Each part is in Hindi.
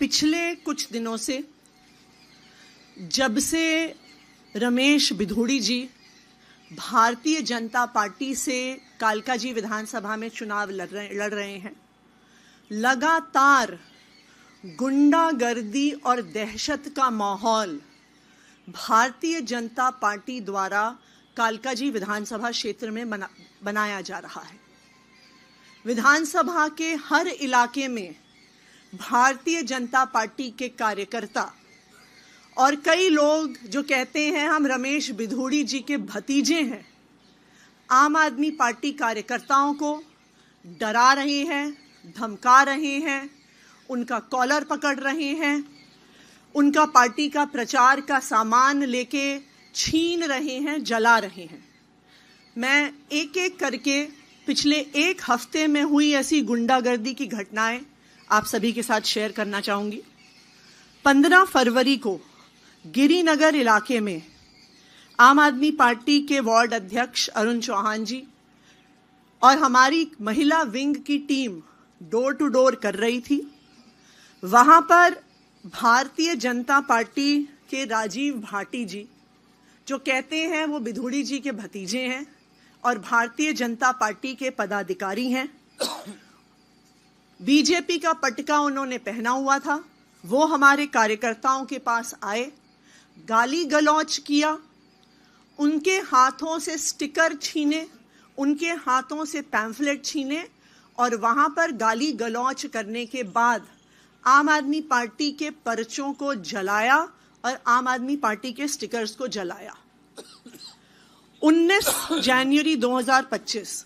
पिछले कुछ दिनों से जब से रमेश बिधूड़ी जी भारतीय जनता पार्टी से कालकाजी विधानसभा में चुनाव लड़ रहे हैं, लगातार गुंडागर्दी और दहशत का माहौल भारतीय जनता पार्टी द्वारा कालकाजी विधानसभा क्षेत्र में बनाया जा रहा है। विधानसभा के हर इलाके में भारतीय जनता पार्टी के कार्यकर्ता और कई लोग जो कहते हैं हम रमेश बिधूड़ी जी के भतीजे हैं, आम आदमी पार्टी कार्यकर्ताओं को डरा रहे हैं, धमका रहे हैं, उनका कॉलर पकड़ रहे हैं, उनका पार्टी का प्रचार का सामान लेके छीन रहे हैं, जला रहे हैं। मैं एक एक करके पिछले एक हफ्ते में हुई ऐसी गुंडागर्दी की घटनाएं आप सभी के साथ शेयर करना चाहूंगी। 15 फरवरी को गिरिनगर इलाके में आम आदमी पार्टी के वार्ड अध्यक्ष अरुण चौहान जी और हमारी महिला विंग की टीम डोर टू डोर कर रही थी। वहां पर भारतीय जनता पार्टी के राजीव भाटी जी, जो कहते हैं वो बिधूड़ी जी के भतीजे हैं और भारतीय जनता पार्टी के पदाधिकारी हैं, बीजेपी का पटका उन्होंने पहना हुआ था। वो हमारे कार्यकर्ताओं के पास आए, गाली गलौज किया, उनके हाथों से स्टिकर छीने, उनके हाथों से पैम्फलेट छीने और वहां पर गाली गलौज करने के बाद आम आदमी पार्टी के पर्चों को जलाया और आम आदमी पार्टी के स्टिकर्स को जलाया। 19 जनवरी 2025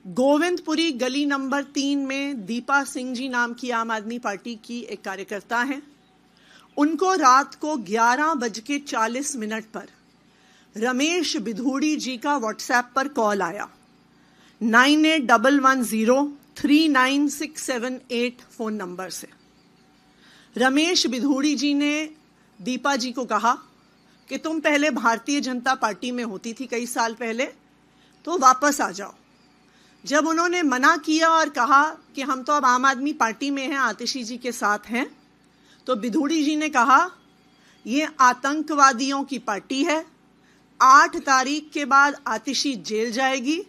गोविंदपुरी गली नंबर 3 में दीपा सिंह जी नाम की आम आदमी पार्टी की एक कार्यकर्ता हैं। उनको रात को 11:40 पर रमेश बिधूड़ी जी का व्हाट्सएप पर कॉल आया। 9811039678 फोन नंबर से रमेश बिधूड़ी जी ने दीपा जी को कहा कि तुम पहले भारतीय जनता पार्टी में होती थी कई साल पहले, तो वापस आ जाओ। जब उन्होंने मना किया और कहा कि हम तो अब आम आदमी पार्टी में हैं, आतिशी जी के साथ हैं, तो बिधूड़ी जी ने कहा ये आतंकवादियों की पार्टी है, 8 तारीख के बाद आतिशी जेल जाएगी,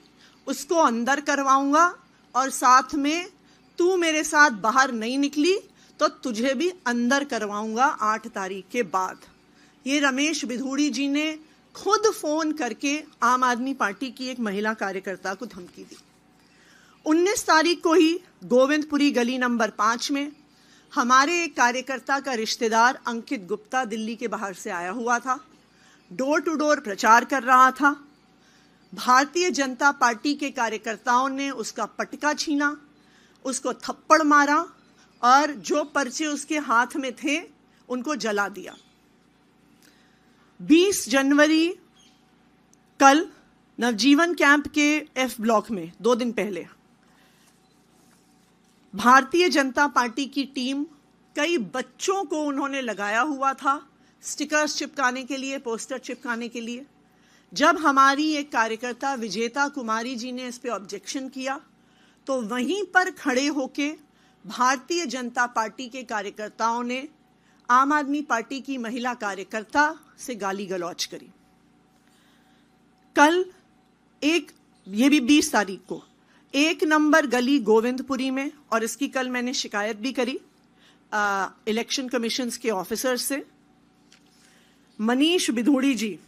उसको अंदर करवाऊंगा और साथ में तू मेरे साथ बाहर नहीं निकली तो तुझे भी अंदर करवाऊंगा 8 तारीख के बाद। ये रमेश बिधूड़ी जी ने खुद फोन करके आम आदमी पार्टी की एक महिला कार्यकर्ता को धमकी दी। 19 तारीख को ही गोविंदपुरी गली नंबर 5 में हमारे एक कार्यकर्ता का रिश्तेदार अंकित गुप्ता दिल्ली के बाहर से आया हुआ था, डोर टू डोर प्रचार कर रहा था। भारतीय जनता पार्टी के कार्यकर्ताओं ने उसका पटका छीना, उसको थप्पड़ मारा और जो पर्चे उसके हाथ में थे उनको जला दिया। 20 जनवरी कल नवजीवन कैंप के F ब्लॉक में 2 दिन पहले भारतीय जनता पार्टी की टीम, कई बच्चों को उन्होंने लगाया हुआ था स्टिकर्स चिपकाने के लिए, पोस्टर चिपकाने के लिए। जब हमारी एक कार्यकर्ता विजेता कुमारी जी ने इस पे ऑब्जेक्शन किया तो वहीं पर खड़े होके भारतीय जनता पार्टी के कार्यकर्ताओं ने आम आदमी पार्टी की महिला कार्यकर्ता से गाली गलौज करी। कल ये भी 20 तारीख को 1 नंबर गली गोविंदपुरी में, और इसकी कल मैंने शिकायत भी करी इलेक्शन कमीशन के ऑफिसर से, मनीष बिधूड़ी जी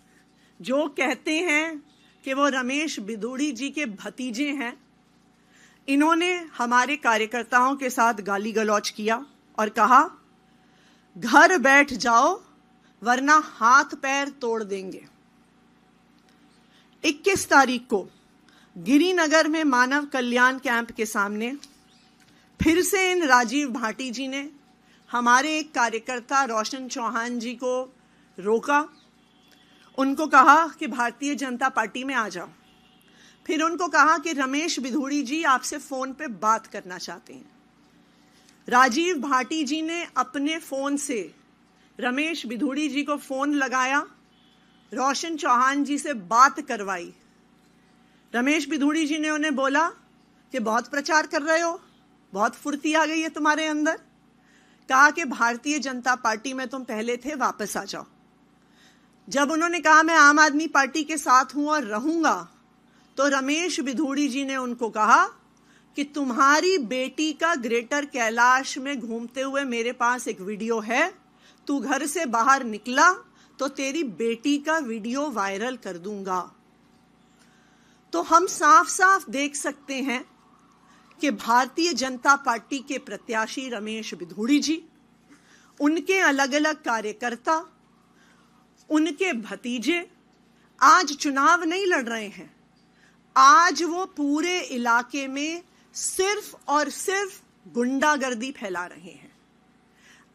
जो कहते हैं कि वो रमेश बिधूड़ी जी के भतीजे हैं, इन्होंने हमारे कार्यकर्ताओं के साथ गाली गलौज किया और कहा घर बैठ जाओ वरना हाथ पैर तोड़ देंगे। 21 तारीख को गिरिनगर में मानव कल्याण कैंप के सामने फिर से इन राजीव भाटी जी ने हमारे एक कार्यकर्ता रोशन चौहान जी को रोका, उनको कहा कि भारतीय जनता पार्टी में आ जाओ। फिर उनको कहा कि रमेश बिधूड़ी जी आपसे फोन पे बात करना चाहते हैं। राजीव भाटी जी ने अपने फोन से रमेश बिधूड़ी जी को फोन लगाया, रोशन चौहान जी से बात करवाई। रमेश बिधूड़ी जी ने उन्हें बोला कि बहुत प्रचार कर रहे हो, बहुत फुर्ती आ गई है तुम्हारे अंदर, कहा कि भारतीय जनता पार्टी में तुम पहले थे, वापस आ जाओ। जब उन्होंने कहा मैं आम आदमी पार्टी के साथ हूं और रहूंगा, तो रमेश बिधूड़ी जी ने उनको कहा कि तुम्हारी बेटी का ग्रेटर कैलाश में घूमते हुए मेरे पास एक वीडियो है, तू घर से बाहर निकला तो तेरी बेटी का वीडियो वायरल कर दूंगा। तो हम साफ साफ देख सकते हैं कि भारतीय जनता पार्टी के प्रत्याशी रमेश बिधूड़ी जी, उनके अलग अलग कार्यकर्ता, उनके भतीजे आज चुनाव नहीं लड़ रहे हैं। आज वो पूरे इलाके में सिर्फ और सिर्फ गुंडागर्दी फैला रहे हैं।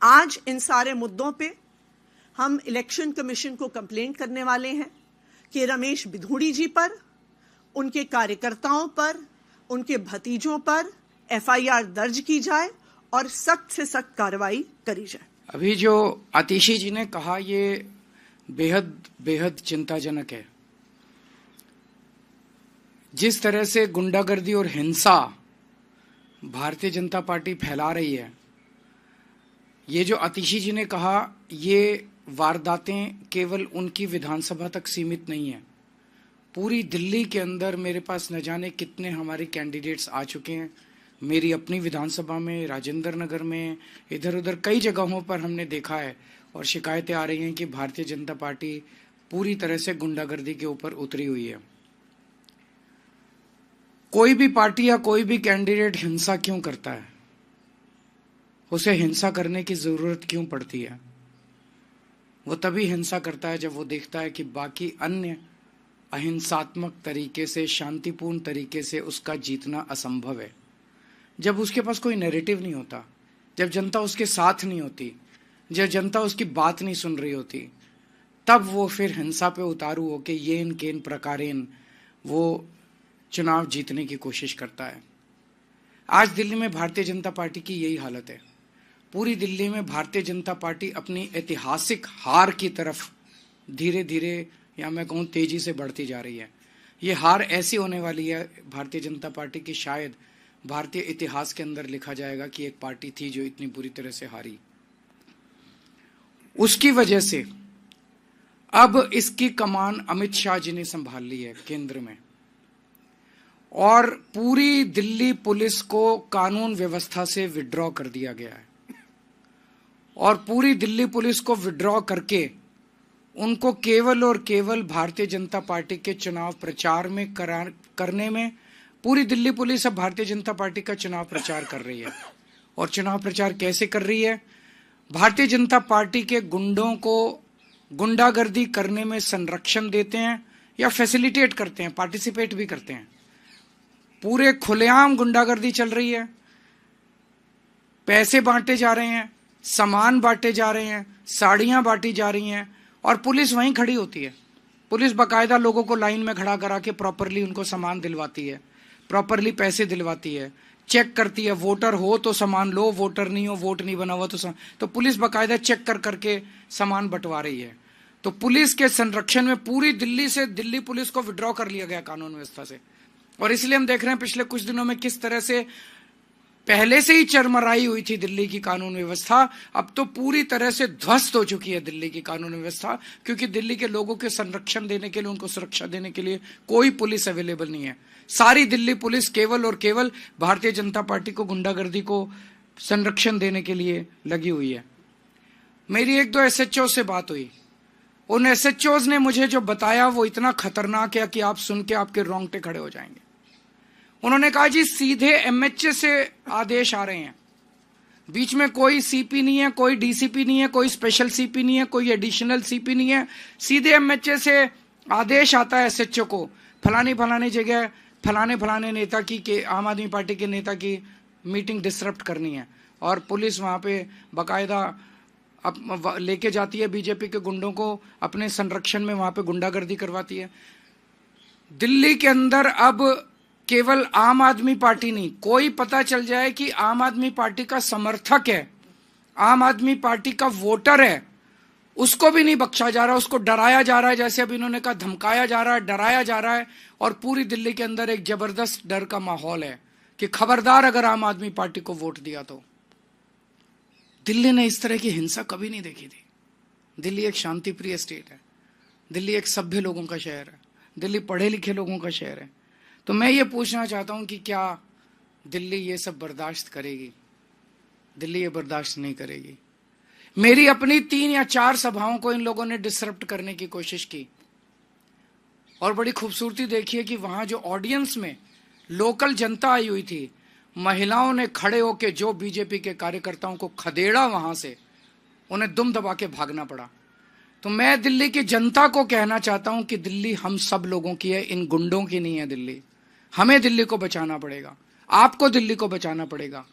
आज इन सारे मुद्दों पे हम इलेक्शन कमीशन को कंप्लेंट करने वाले हैं कि रमेश बिधूड़ी जी पर, उनके कार्यकर्ताओं पर, उनके भतीजों पर एफआईआर दर्ज की जाए और सख्त से सख्त कार्रवाई करी जाए। अभी जो आतिशी जी ने कहा ये बेहद बेहद चिंताजनक है। जिस तरह से गुंडागर्दी और हिंसा भारतीय जनता पार्टी फैला रही है, ये जो आतिशी जी ने कहा ये वारदातें केवल उनकी विधानसभा तक सीमित नहीं है। पूरी दिल्ली के अंदर मेरे पास न जाने कितने हमारे कैंडिडेट्स आ चुके हैं। मेरी अपनी विधानसभा में, राजेंद्र नगर में, इधर उधर कई जगहों पर हमने देखा है और शिकायतें आ रही हैं कि भारतीय जनता पार्टी पूरी तरह से गुंडागर्दी के ऊपर उतरी हुई है। कोई भी पार्टी या कोई भी कैंडिडेट हिंसा क्यों करता है? उसे हिंसा करने की जरूरत क्यों पड़ती है? वो तभी हिंसा करता है जब वो देखता है कि बाकी अन्य अहिंसात्मक तरीके से, शांतिपूर्ण तरीके से उसका जीतना असंभव है। जब उसके पास कोई नैरेटिव नहीं होता, जब जनता उसके साथ नहीं होती, जब जनता उसकी बात नहीं सुन रही होती, तब वो फिर हिंसा पे उतारू होके येन केन प्रकारेन वो चुनाव जीतने की कोशिश करता है। आज दिल्ली में भारतीय जनता पार्टी की यही हालत है। पूरी दिल्ली में भारतीय जनता पार्टी अपनी ऐतिहासिक हार की तरफ धीरे धीरे, या मैं कहूँ तेजी से बढ़ती जा रही है। ये हार ऐसी होने वाली है भारतीय जनता पार्टी की, शायद भारतीय इतिहास के अंदर लिखा जाएगा कि एक पार्टी थी जो इतनी बुरी तरह से हारी। उसकी वजह से अब इसकी कमान अमित शाह जी ने संभाल ली है केंद्र में, और पूरी दिल्ली पुलिस को कानून व्यवस्था से विड्रॉ कर दिया गया है। और पूरी दिल्ली पुलिस को विड्रॉ करके उनको केवल और केवल भारतीय जनता पार्टी के चुनाव प्रचार में करने में, पूरी दिल्ली पुलिस अब भारतीय जनता पार्टी का चुनाव प्रचार कर रही है। और चुनाव प्रचार कैसे कर रही है? भारतीय जनता पार्टी के गुंडों को गुंडागर्दी करने में संरक्षण देते हैं या फैसिलिटेट करते हैं, पार्टिसिपेट भी करते हैं। पूरे खुलेआम गुंडागर्दी चल रही है, पैसे बांटे जा रहे हैं, सामान बांटे जा रहे हैं, साड़ियां बांटी जा रही हैं, और पुलिस वहीं खड़ी होती है। पुलिस बाकायदा लोगों को लाइन में खड़ा करा के प्रॉपरली उनको सामान दिलवाती है, प्रॉपरली पैसे दिलवाती है, चेक करती है। वोटर हो तो सामान लो, वोटर नहीं हो, वोट नहीं बना हुआ तो पुलिस बाकायदा चेक कर करके सामान बंटवा रही है। तो पुलिस के संरक्षण में पूरी दिल्ली से दिल्ली पुलिस को विड्रॉ कर लिया गया कानून व्यवस्था से। और इसलिए हम देख रहे हैं पिछले कुछ दिनों में किस तरह से पहले से ही चरमराई हुई थी दिल्ली की कानून व्यवस्था, अब तो पूरी तरह से ध्वस्त हो चुकी है दिल्ली की कानून व्यवस्था, क्योंकि दिल्ली के लोगों के संरक्षण देने के लिए, उनको सुरक्षा देने के लिए कोई पुलिस अवेलेबल नहीं है। सारी दिल्ली पुलिस केवल और केवल भारतीय जनता पार्टी को, गुंडागर्दी को संरक्षण देने के लिए लगी हुई है। मेरी एक दो एसएचओ से बात हुई, उन एसएचओज ने मुझे जो बताया वो इतना खतरनाक है कि आप सुन के आपके रोंगटे खड़े हो जाएंगे। उन्होंने कहा जी सीधे एमएचए से आदेश आ रहे हैं, बीच में कोई सीपी नहीं है, कोई डीसीपी नहीं है, कोई स्पेशल सीपी नहीं है, कोई एडिशनल सीपी नहीं है, सीधे एमएचए से आदेश आता है एसएचओ को, फलानी फलानी जगह फलाने फलाने नेता की के आम आदमी पार्टी के नेता की मीटिंग डिसरप्ट करनी है। और पुलिस वहां पे बाकायदा लेके जाती है बीजेपी के गुंडों को अपने संरक्षण में, वहां पे गुंडागर्दी करवाती है। दिल्ली के अंदर अब केवल आम आदमी पार्टी नहीं, कोई पता चल जाए कि आम आदमी पार्टी का समर्थक है, आम आदमी पार्टी का वोटर है, उसको भी नहीं बख्शा जा रहा, उसको डराया जा रहा है। जैसे अब इन्होंने कहा धमकाया जा रहा है, डराया जा रहा है। और पूरी दिल्ली के अंदर एक जबरदस्त डर का माहौल है कि खबरदार अगर आम आदमी पार्टी को वोट दिया तो दिल्ली ने इस तरह की हिंसा कभी नहीं देखी थी। दिल्ली एक शांतिप्रिय स्टेट है, दिल्ली एक सभ्य लोगों का शहर है, दिल्ली पढ़े लिखे लोगों का शहर है। तो मैं ये पूछना चाहता हूं कि क्या दिल्ली ये सब बर्दाश्त करेगी? दिल्ली ये बर्दाश्त नहीं करेगी। मेरी अपनी 3 या 4 सभाओं को इन लोगों ने डिसरप्ट करने की कोशिश की, और बड़ी खूबसूरती देखिए कि वहां जो ऑडियंस में लोकल जनता आई हुई थी, महिलाओं ने खड़े होकर जो बीजेपी के कार्यकर्ताओं को खदेड़ा, वहां से उन्हें दुम दबा के भागना पड़ा। तो मैं दिल्ली की जनता को कहना चाहता हूं कि दिल्ली हम सब लोगों की है, इन गुंडों की नहीं है दिल्ली। हमें दिल्ली को बचाना पड़ेगा, आपको दिल्ली को बचाना पड़ेगा।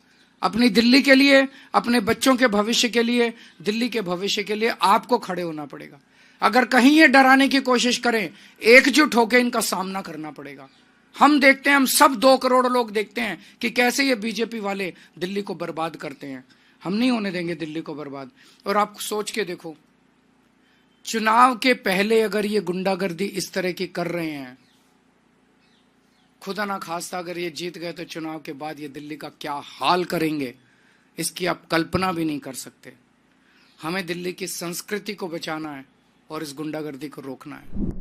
अपनी दिल्ली के लिए, अपने बच्चों के भविष्य के लिए, दिल्ली के भविष्य के लिए आपको खड़े होना पड़ेगा। अगर कहीं ये डराने की कोशिश करें, एकजुट होकर इनका सामना करना पड़ेगा। हम देखते हैं, हम सब 2 करोड़ लोग देखते हैं कि कैसे ये बीजेपी वाले दिल्ली को बर्बाद करते हैं। हम नहीं होने देंगे दिल्ली को बर्बाद। और आप सोच के देखो, चुनाव के पहले अगर ये गुंडागर्दी इस तरह की कर रहे हैं, खुदा ना खास्ता अगर ये जीत गए तो चुनाव के बाद ये दिल्ली का क्या हाल करेंगे, इसकी आप कल्पना भी नहीं कर सकते। हमें दिल्ली की संस्कृति को बचाना है और इस गुंडागर्दी को रोकना है।